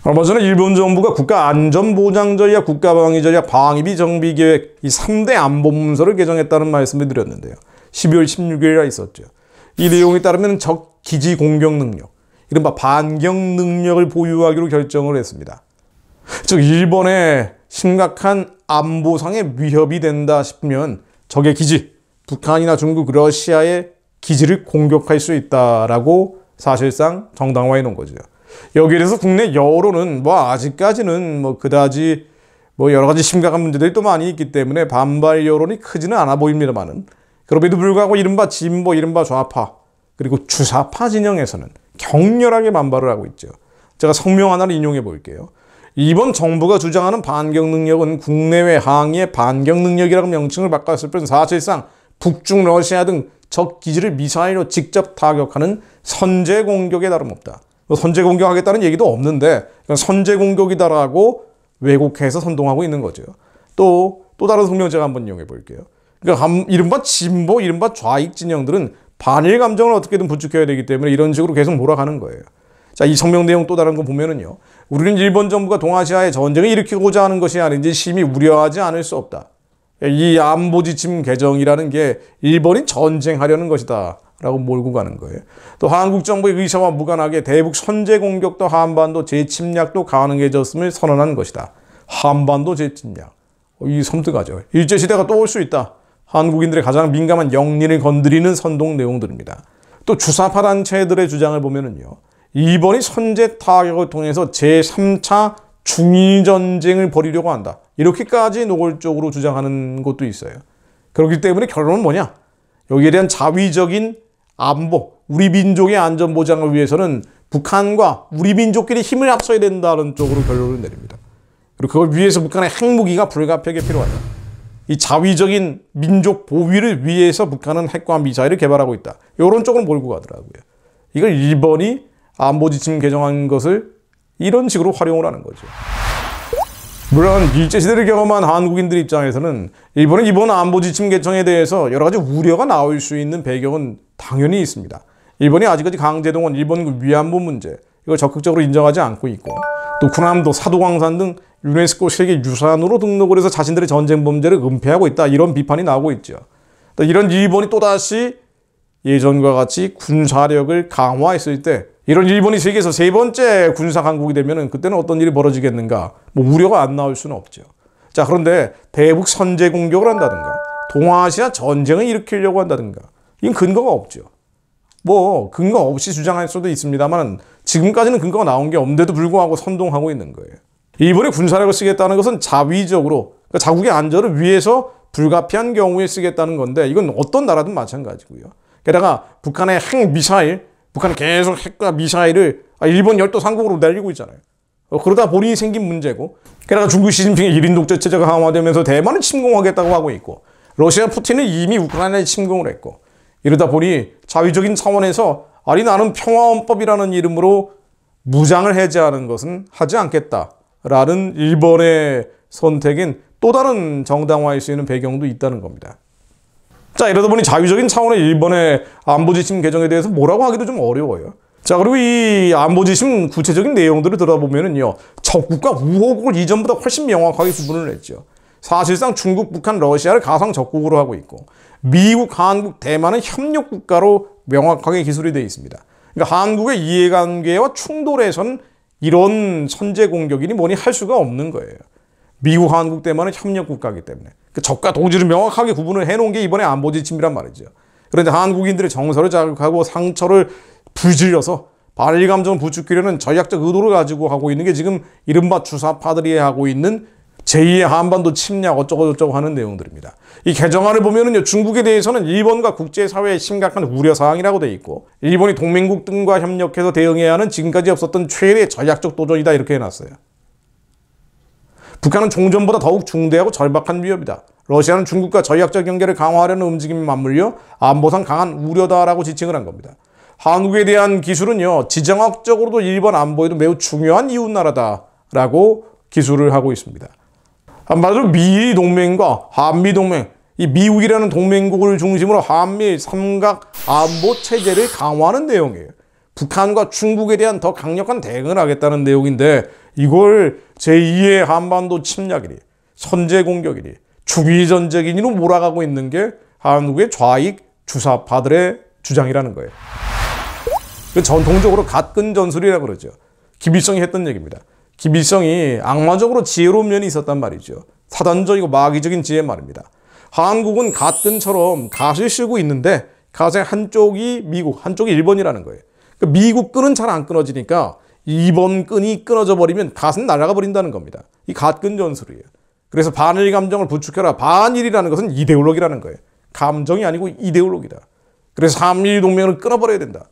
얼마 전에 일본 정부가 국가안전보장전략, 국가방위전략, 방위비정비계획 이 3대 안보문서를 개정했다는 말씀을 드렸는데요. 12월 16일에 있었죠. 이 내용에 따르면 적 기지 공격 능력, 이른바 반격 능력을 보유하기로 결정을 했습니다. 즉 일본에 심각한 안보상의 위협이 된다 싶으면 적의 기지, 북한이나 중국, 러시아의 기지를 공격할 수 있다라고 사실상 정당화해 놓은 거죠. 여기에 대해서 국내 여론은 아직까지는 그다지 여러 가지 심각한 문제들이 또 많이 있기 때문에 반발 여론이 크지는 않아 보입니다만은, 그럼에도 불구하고 이른바 진보, 이른바 좌파, 그리고 주사파 진영에서는 격렬하게 반발을 하고 있죠. 제가 성명 하나를 인용해 볼게요. 이번 정부가 주장하는 반격 능력은 국내외 항의의 반격 능력이라고 명칭을 바꿨을 뿐 사실상 북중 러시아 등 적 기지를 미사일로 직접 타격하는 선제 공격에 다름없다. 선제 공격하겠다는 얘기도 없는데 선제 공격이다라고 왜곡해서 선동하고 있는 거죠. 또 다른 성명 제가 한번 이용해 볼게요. 그러니까 이른바 진보, 이른바 좌익 진영들은 반일 감정을 어떻게든 부추겨야 되기 때문에 이런 식으로 계속 몰아가는 거예요. 자, 이 성명 내용 또 다른 거 보면은요. 우리는 일본 정부가 동아시아에 전쟁을 일으키고자 하는 것이 아닌지 심히 우려하지 않을 수 없다. 이 안보지침 개정이라는 게 일본이 전쟁하려는 것이다 라고 몰고 가는 거예요. 또 한국 정부의 의사와 무관하게 대북 선제 공격도 한반도 재침략도 가능해졌음을 선언한 것이다. 한반도 재침략. 이 섬뜩하죠. 일제시대가 또 올 수 있다. 한국인들의 가장 민감한 영린을 건드리는 선동 내용들입니다. 또 주사파 단체들의 주장을 보면은요. 일본이 선제 타격을 통해서 제3차 중일전쟁을 벌이려고 한다. 이렇게까지 노골적으로 주장하는 것도 있어요. 그렇기 때문에 결론은 뭐냐? 여기에 대한 자위적인 안보, 우리 민족의 안전보장을 위해서는 북한과 우리 민족끼리 힘을 합쳐야 된다는 쪽으로 결론을 내립니다. 그리고 그걸 위해서 북한의 핵무기가 불가피하게 필요하다. 이 자위적인 민족 보위를 위해서 북한은 핵과 미사일을 개발하고 있다. 이런 쪽으로 몰고 가더라고요. 이걸 일본이 안보지침 개정한 것을 이런 식으로 활용을 하는 거죠. 물론 일제시대를 경험한 한국인들 입장에서는 일본은 이번 안보지침 개정에 대해서 여러 가지 우려가 나올 수 있는 배경은 당연히 있습니다. 일본이 아직까지 강제동원, 일본군 위안부 문제 이걸 적극적으로 인정하지 않고 있고, 또 군함도, 사도광산 등 유네스코 세계유산으로 등록을 해서 자신들의 전쟁 범죄를 은폐하고 있다. 이런 비판이 나오고 있죠. 또 이런 일본이 또다시 예전과 같이 군사력을 강화했을 때, 이런 일본이 세계에서 세 번째 군사 강국이 되면 그때는 어떤 일이 벌어지겠는가? 우려가 안 나올 수는 없죠. 자, 그런데 대북 선제 공격을 한다든가 동아시아 전쟁을 일으키려고 한다든가 이건 근거가 없죠. 근거 없이 주장할 수도 있습니다만 지금까지는 근거가 나온 게 없는데도 불구하고 선동하고 있는 거예요. 일본이 군사력을 쓰겠다는 것은 자위적으로, 그러니까 자국의 안전을 위해서 불가피한 경우에 쓰겠다는 건데 이건 어떤 나라든 마찬가지고요. 게다가 북한의 핵 미사일, 북한이 계속 핵과 미사일을 일본 열도 상국으로 날리고 있잖아요. 그러다 보니 생긴 문제고, 게다가 중국 시진핑의 1인 독재 체제가 강화되면서 대만을 침공하겠다고 하고 있고, 러시아 푸틴은 이미 우크라이나에 침공을 했고, 이러다 보니 자위적인 차원에서 나는 평화헌법이라는 이름으로 무장을 해제하는 것은 하지 않겠다라는 일본의 선택인 또 다른 정당화할 수 있는 배경도 있다는 겁니다. 자, 이러다 보니 자위적인 차원의 일본의 안보지침 개정에 대해서 뭐라고 하기도 좀 어려워요. 자, 그리고 이 안보지침 구체적인 내용들을 들어보면은요, 적국과 우호국을 이전보다 훨씬 명확하게 구분을 했죠. 사실상 중국, 북한, 러시아를 가상 적국으로 하고 있고, 미국, 한국, 대만은 협력국가로 명확하게 기술이 되어 있습니다. 그러니까 한국의 이해관계와 충돌에선 이런 선제 공격이니 뭐니 할 수가 없는 거예요. 미국, 한국, 대만은 협력국가이기 때문에. 그 적과 동지를 명확하게 구분을 해놓은 게 이번에 안보지침이란 말이죠. 그런데 한국인들의 정서를 자극하고 상처를 불질러서 반일 감정을 부추기려는 전략적 의도를 가지고 하고 있는 게 지금 이른바 주사파들이 하고 있는 제2의 한반도 침략 어쩌고저쩌고 하는 내용들입니다. 이 개정안을 보면은요, 중국에 대해서는 일본과 국제사회의 심각한 우려사항이라고 돼 있고, 일본이 동맹국 등과 협력해서 대응해야 하는 지금까지 없었던 최대의 전략적 도전이다 이렇게 해놨어요. 북한은 종전보다 더욱 중대하고 절박한 위협이다. 러시아는 중국과 전략적 연계를 강화하려는 움직임이 맞물려 안보상 강한 우려다라고 지칭을 한 겁니다. 한국에 대한 기술은요, 지정학적으로도 일본 안보에도 매우 중요한 이웃나라다라고 기술을 하고 있습니다. 한마디로 미일 동맹과 한미 동맹, 이 미국이라는 동맹국을 중심으로 한미 삼각 안보 체제를 강화하는 내용이에요. 북한과 중국에 대한 더 강력한 대응을 하겠다는 내용인데 이걸 제2의 한반도 침략이니 선제 공격이니 주기 전쟁이니로 몰아가고 있는 게 한국의 좌익 주사파들의 주장이라는 거예요. 전통적으로 갓근 전술이라고 그러죠. 김일성이 했던 얘기입니다. 김일성이 악마적으로 지혜로운 면이 있었단 말이죠. 사단적이고 마귀적인 지혜 말입니다. 한국은 갓근처럼 갓을 쓰고 있는데 갓의 한쪽이 미국, 한쪽이 일본이라는 거예요. 그러니까 미국 끈은 잘 안 끊어지니까 2번 끈이 끊어져 버리면 갓은 날아가 버린다는 겁니다. 이 갓근 전술이에요. 그래서 반일 감정을 부추겨라. 반일이라는 것은 이데올로기라는 거예요. 감정이 아니고 이데올로기다. 그래서 3.1 동맹을 끊어버려야 된다.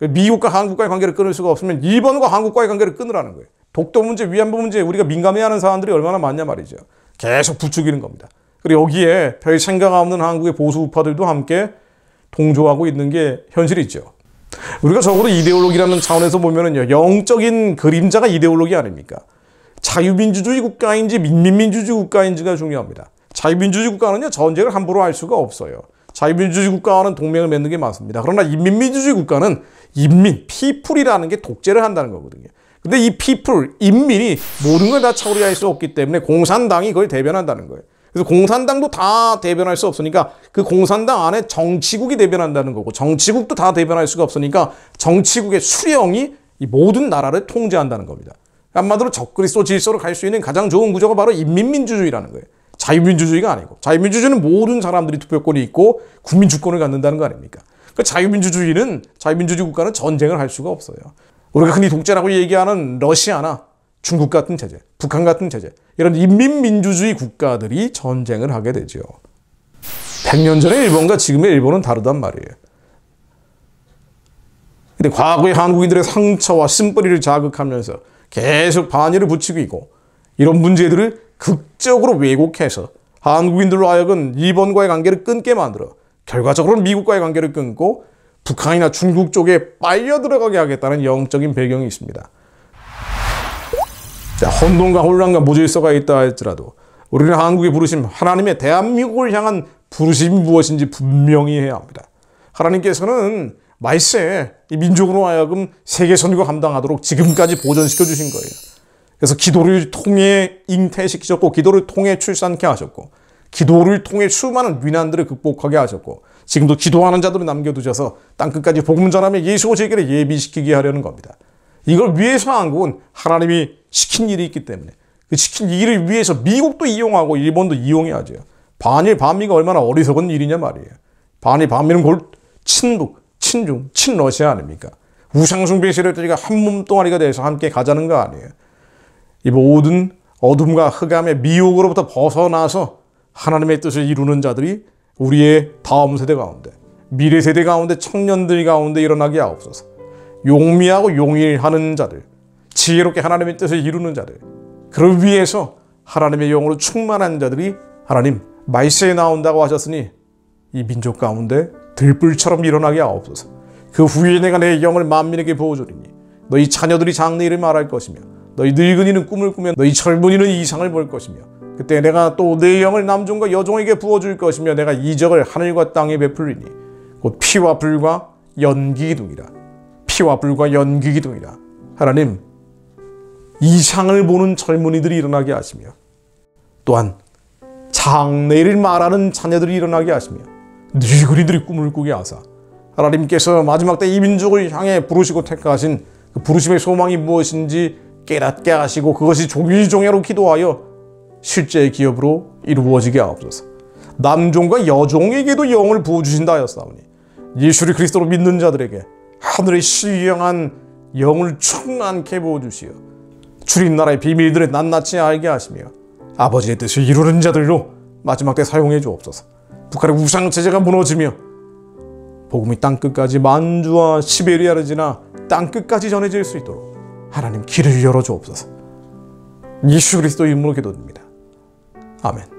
미국과 한국과의 관계를 끊을 수가 없으면 일본과 한국과의 관계를 끊으라는 거예요. 독도 문제, 위안부 문제에 우리가 민감해하는 사람들이 얼마나 많냐 말이죠. 계속 부추기는 겁니다. 그리고 여기에 별 생각 없는 한국의 보수 우파들도 함께 동조하고 있는 게 현실이죠. 우리가 적어도 이데올로기라는 차원에서 보면은요, 영적인 그림자가 이데올로기 아닙니까? 자유민주주의 국가인지 민민민주주의 국가인지가 중요합니다. 자유민주주의 국가는요, 전쟁을 함부로 할 수가 없어요. 자유민주주의 국가와는 동맹을 맺는 게 맞습니다. 그러나 인민민주주의 국가는 인민, 피플이라는 게 독재를 한다는 거거든요. 근데 이 피플, 인민이 모든 걸 다 처리할 수 없기 때문에 공산당이 그걸 대변한다는 거예요. 그래서 공산당도 다 대변할 수 없으니까 그 공산당 안에 정치국이 대변한다는 거고 정치국도 다 대변할 수가 없으니까 정치국의 수령이 이 모든 나라를 통제한다는 겁니다. 한마디로 적그리스도 질서로 갈 수 있는 가장 좋은 구조가 바로 인민민주주의라는 거예요. 자유민주주의가 아니고 자유민주주의는 모든 사람들이 투표권이 있고 국민 주권을 갖는다는 거 아닙니까? 그러니까 자유민주주의 국가는 전쟁을 할 수가 없어요. 우리가 흔히 독재라고 얘기하는 러시아나 중국 같은 체제, 북한 같은 체제 이런 인민민주주의 국가들이 전쟁을 하게 되죠. 100년 전의 일본과 지금의 일본은 다르단 말이에요. 근데 과거의 한국인들의 상처와 쓴뿌리를 자극하면서 계속 반의를 부추기고 이런 문제들을 극적으로 왜곡해서 한국인들로 하여금 일본과의 관계를 끊게 만들어 결과적으로는 미국과의 관계를 끊고 북한이나 중국 쪽에 빨려 들어가게 하겠다는 영적인 배경이 있습니다. 자, 혼돈과 혼란과 무질서가 있다 할지라도 우리는 한국의 부르심, 하나님의 대한민국을 향한 부르심이 무엇인지 분명히 해야 합니다. 하나님께서는 말세 이 민족으로 하여금 세계 선교 감당하도록 지금까지 보존시켜 주신 거예요. 그래서 기도를 통해 잉태시키셨고 기도를 통해 출산케 하셨고 기도를 통해 수많은 위난들을 극복하게 하셨고 지금도 기도하는 자들을 남겨두셔서 땅끝까지 복음 전하며 예수 오실 길을 예비시키게 하려는 겁니다. 이걸 위해서 한국은 하나님이 시킨 일이 있기 때문에 그 시킨 일을 위해서 미국도 이용하고 일본도 이용해야죠. 반일 반미가 얼마나 어리석은 일이냐 말이에요. 반일 반미는 곧 친북, 친중, 친러시아 아닙니까? 우상숭배 세력들이 한 몸뚱아리가 돼서 함께 가자는 거 아니에요. 이 모든 어둠과 흑암의 미혹으로부터 벗어나서 하나님의 뜻을 이루는 자들이 우리의 다음 세대 가운데, 미래 세대 가운데, 청년들 가운데 일어나게 하옵소서. 용미하고 용일하는 자들, 지혜롭게 하나님의 뜻을 이루는 자들, 그를 위해서 하나님의 영으로 충만한 자들이 하나님 말세에 나온다고 하셨으니 이 민족 가운데 들불처럼 일어나게 하옵소서. 그 후에 내가 내 영을 만민에게 부어주리니 너희 자녀들이 장래일을 말할 것이며 너희 늙은이는 꿈을 꾸며 너희 젊은이는 이상을 볼 것이며 그때 내가 또 내 영을 남종과 여종에게 부어줄 것이며 내가 이적을 하늘과 땅에 베풀리니 곧 피와 불과 연기기둥이라. 피와 불과 연기기둥이라. 하나님, 이상을 보는 젊은이들이 일어나게 하시며 또한 장래를 말하는 자녀들이 일어나게 하시며 늙은이들이 꿈을 꾸게 하사 하나님께서 마지막 때 이 민족을 향해 부르시고 택하신 그 부르심의 소망이 무엇인지 깨닫게 하시고 그것이 종일종야로 기도하여 실제의 기업으로 이루어지게 하옵소서. 남종과 여종에게도 영을 부어주신다 하였사오니 예수를 그리스도로 믿는 자들에게 하늘의 신령한 영을 충만케 부어주시어 주님 나라의 비밀들을 낱낱이 알게 하시며 아버지의 뜻을 이루는 자들로 마지막 때 사용해 주옵소서. 북한의 우상체제가 무너지며 복음이 땅끝까지 만주와 시베리아를 지나 땅끝까지 전해질 수 있도록 하나님 길을 열어 주옵소서. 예수 그리스도 이름으로 기도드립니다. 아멘.